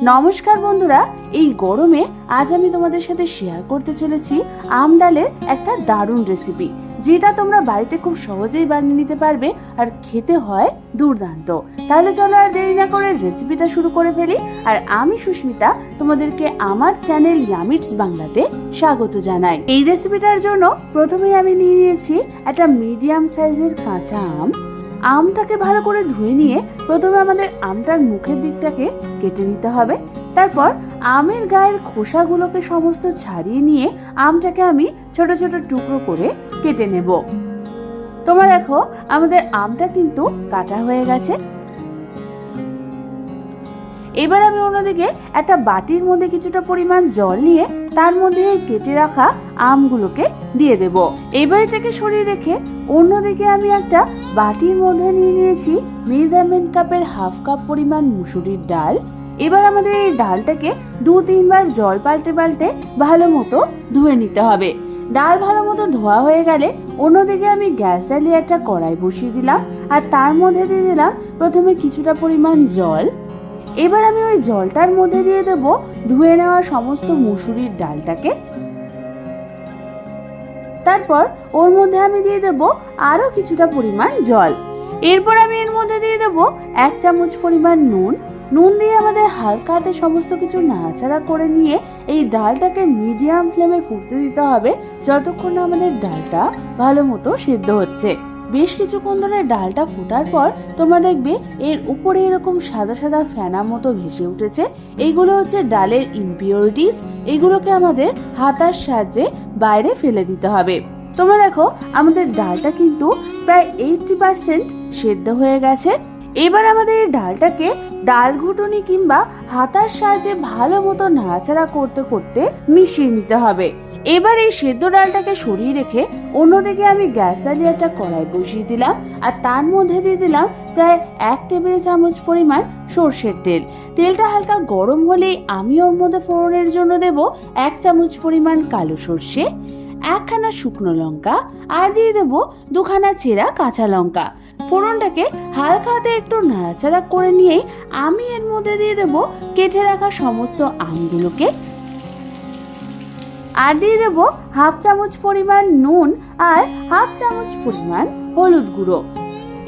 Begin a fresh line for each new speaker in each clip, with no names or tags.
নমস্কার বন্ধুরা, এই গরমে আজ আমি তোমাদের সাথে শেয়ার করতে চলেছি আম ডালের একটা দারুণ রেসিপি, যেটা তোমরা বাড়িতে খুব সহজেই বানিয়ে নিতে পারবে আর খেতে হয় দুর্দান্ত। তাহলে চলো আর দেরি না করে রেসিপিটা শুরু করে ফেলি। আর আমি সুস্মিতা তোমাদেরকে আমার চ্যানেল ইয়ামিটস বাংলাতে স্বাগত জানাই। এই রেসিপিটার জন্য প্রথমেই আমি নিয়ে নিয়েছি একটা মিডিয়াম সাইজের কাঁচা আম। আমটাকে ভালো করে ধুয়ে নিয়ে প্রথমে আমাদের আমটার মুখের দিকটাকে কেটে নিতে হবে। তারপর আমের গায়ের খোসাগুলোকে সমস্ত ছাড়িয়ে নিয়ে আমটাকে আমি ছোট ছোট টুকরো করে কেটে নেব। তোমরা দেখো আমাদের আমটা কিন্তু কাটা হয়ে গেছে। এবার আমি অন্যদিকে একটা বাটির মধ্যে কিছুটা পরিমাণ জল নিয়ে তার মধ্যে কেটে রাখা আমগুলোকে দিয়ে দেব। এবার এটাকে সরিয়ে রেখে অন্যদিকে আমি একটা বাটির মধ্যে নিয়ে নিয়েছি মেজারমেন্ট কাপের হাফ কাপ পরিমাণ মুসুরির ডাল। এবার আমাদের এই ডালটাকে 2-3 বার জল পাল্টে পাল্টে ভালো মতো ধুয়ে নিতে হবে। ডাল ভালো মতো ধোয়া হয়ে গেলে অন্যদিকে আমি গ্যাস জ্বালিয়ে একটা কড়াই বসিয়ে দিলাম আর তার মধ্যে দিয়ে দিলাম প্রথমে কিছুটা পরিমাণ জল। এবার আমি ওই জলটার মধ্যে দিয়ে দেব ধুয়ে নেওয়া সমস্ত মুসুরির ডালটাকে। তারপর ওর মধ্যে আমি দিয়ে দেব আরো কিছুটা পরিমাণ জল। এরপর আমি এর মধ্যে দিয়ে দেব 1 চামচ পরিমাণ নুন। নুন দিয়ে আমাদের হালকা হাতে সমস্ত কিছু নাড়াচাড়া করে নিয়ে এই ডালটাকে মিডিয়াম ফ্লেমে ফুটতে দিতে হবে যতক্ষণ না আমাদের ডালটা ভালো মতো সেদ্ধ হচ্ছে। বেশ কিছুক্ষণ ধরে ডালটা ফোটার পর তোমরা দেখবে এর উপরে এরকম সাদা সাদা ফেনা মতো ভেসে উঠেছে। এইগুলো হচ্ছে ডালের ইমপিউরিটিস। এইগুলোকে আমাদের হাতার সাহায্যে বাইরে ফেলে দিতে হবে। তোমরা দেখো আমাদের ডালটা কিন্তু প্রায় 80% সেদ্ধ হয়ে গেছে। এবার আমাদের এই ডালটাকে ডাল ঘুটুনি কিংবা হাতার সাহায্যে ভালো মতো নাড়াচাড়া করতে করতে মিশিয়ে নিতে হবে। এবার এই সেদ্ধ ডালটাকে সরিয়ে রেখে অন্যদিকে আমি গ্যাস জ্বালিয়ে একটা কড়াই বসিয়ে দিলাম আর তার মধ্যে দিয়ে দিলাম প্রায় 1 টেবিল চামচ পরিমাণ সর্ষের তেল। তেলটা হালকা গরম হলেই আমি ওর মধ্যে ফোড়নের জন্য দেব 1 চামচ পরিমাণ কালো সর্ষে, 1 খানা শুকনো লঙ্কা আর দিয়ে দেব 2 খানা চেরা কাঁচা লঙ্কা। ফোড়নটাকে হালকা হাতে একটু নাড়াচাড়া করে নিয়ে আমি এর মধ্যে দিয়ে দেব কেটে রাখা সমস্ত আমগুলোকে আর দিয়ে দেবো 1/2 চামচ পরিমাণ নুন আর 1/2 চামচ পরিমাণ হলুদ গুঁড়ো।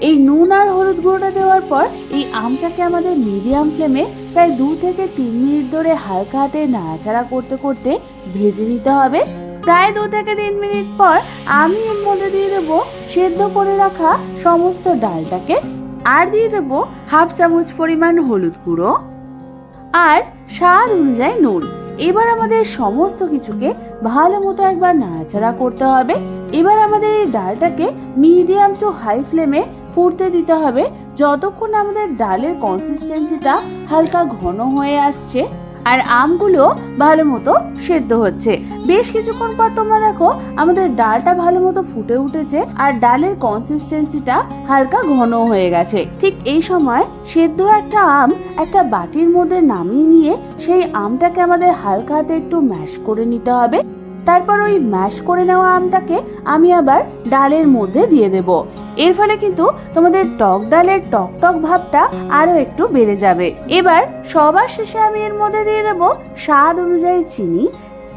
এই নুন আর হলুদ গুঁড়োটা দেওয়ার পর এই আমটাকে আমাদের মিডিয়াম ফ্লেমে প্রায় 2 থেকে 3 মিনিট ধরে হালকা হাতে নাড়াচাড়া করতে করতে ভেজে নিতে হবে। প্রায় 2 থেকে 3 মিনিট পর আমি এর মধ্যে দিয়ে দেবো সেদ্ধ করে রাখা সমস্ত ডালটাকে আর দিয়ে দেবো 1/2 চামচ পরিমাণ হলুদ গুঁড়ো আর স্বাদ অনুযায়ী নুন। এবার আমাদের সমস্ত কিছুকে ভালো মতো একবার নাড়াচাড়া করতে হবে। এবার আমাদের এই ডালটাকে মিডিয়াম টু হাই ফ্লেমে ফুটতে দিতে হবে যতক্ষণ আমাদের ডালের কনসিস্টেন্সিটা হালকা ঘন হয়ে আসছে আর আমগুলো ভালো মতো সেদ্ধ হচ্ছে। বেশ কিছুক্ষণ পর তোমরা দেখো আমাদের ডালটা ভালো মতো ফুটে উঠেছে আর ডালের কনসিস্টেন্সিটা হালকা ঘন হয়ে গেছে। ঠিক এই সময় সেদ্ধ একটা আম একটা বাটির মধ্যে নামিয়ে নিয়ে সেই আমটাকে আমাদের হালকা হাতে একটু ম্যাশ করে নিতে হবে। তারপর ওই ম্যাশ করে নেওয়া আমটাকে আমি আবার ডালের মধ্যে দিয়ে দেব। এর ফলে কিন্তু তোমাদের টক ডালের টক টক ভাবটা আরো একটু বেড়ে যাবে। এবার সবার শেষে আমি এর মধ্যে দিয়ে দেব স্বাদ অনুযায়ী চিনি।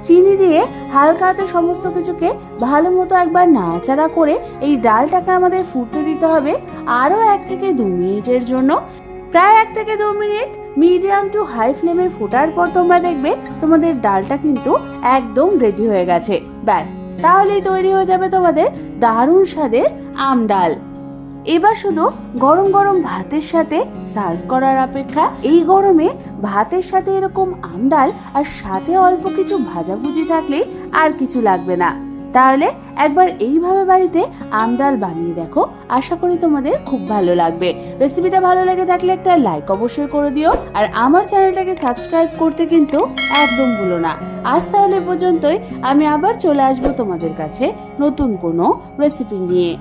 চিনি দিয়ে হালকা হাতে সমস্ত কিছুকে ভালো মতো একবার নাড়াচাড়া করে এই ডালটাকে আমাদের ফুটতে দিতে হবে আরো 1 থেকে 2 মিনিটের জন্য। প্রায় 1 থেকে 2 মিনিট মিডিয়াম টু হাই ফ্লেমে ফোটার পর তোমরা দেখবে তোমাদের ডালটা কিন্তু একদম রেডি হয়ে গেছে। ব্যাস, তাহলেই তৈরি হয়ে যাবে তোমাদের দারুণ স্বাদের আম ডাল। এবার শুধু গরম গরম ভাতের সাথে সার্ভ করার অপেক্ষা। এই গরমে ভাতের সাথে এরকম আম ডাল আর সাথে অল্প কিছু ভাজাভুজি থাকলে আর কিছু লাগবে না। তাহলে একবার এইভাবে বাড়িতে আম ডাল বানিয়ে দেখো, আশা করি তোমাদের খুব ভালো লাগবে। রেসিপিটা ভালো লেগে থাকলে একটা লাইক অবশ্যই করে দিও আর আমার চ্যানেলটাকে সাবস্ক্রাইব করতে কিন্তু একদম ভুলো না। আজ তাহলে পর্যন্তই, আমি আবার চলে আসবো তোমাদের কাছে নতুন কোনো রেসিপি নিয়ে।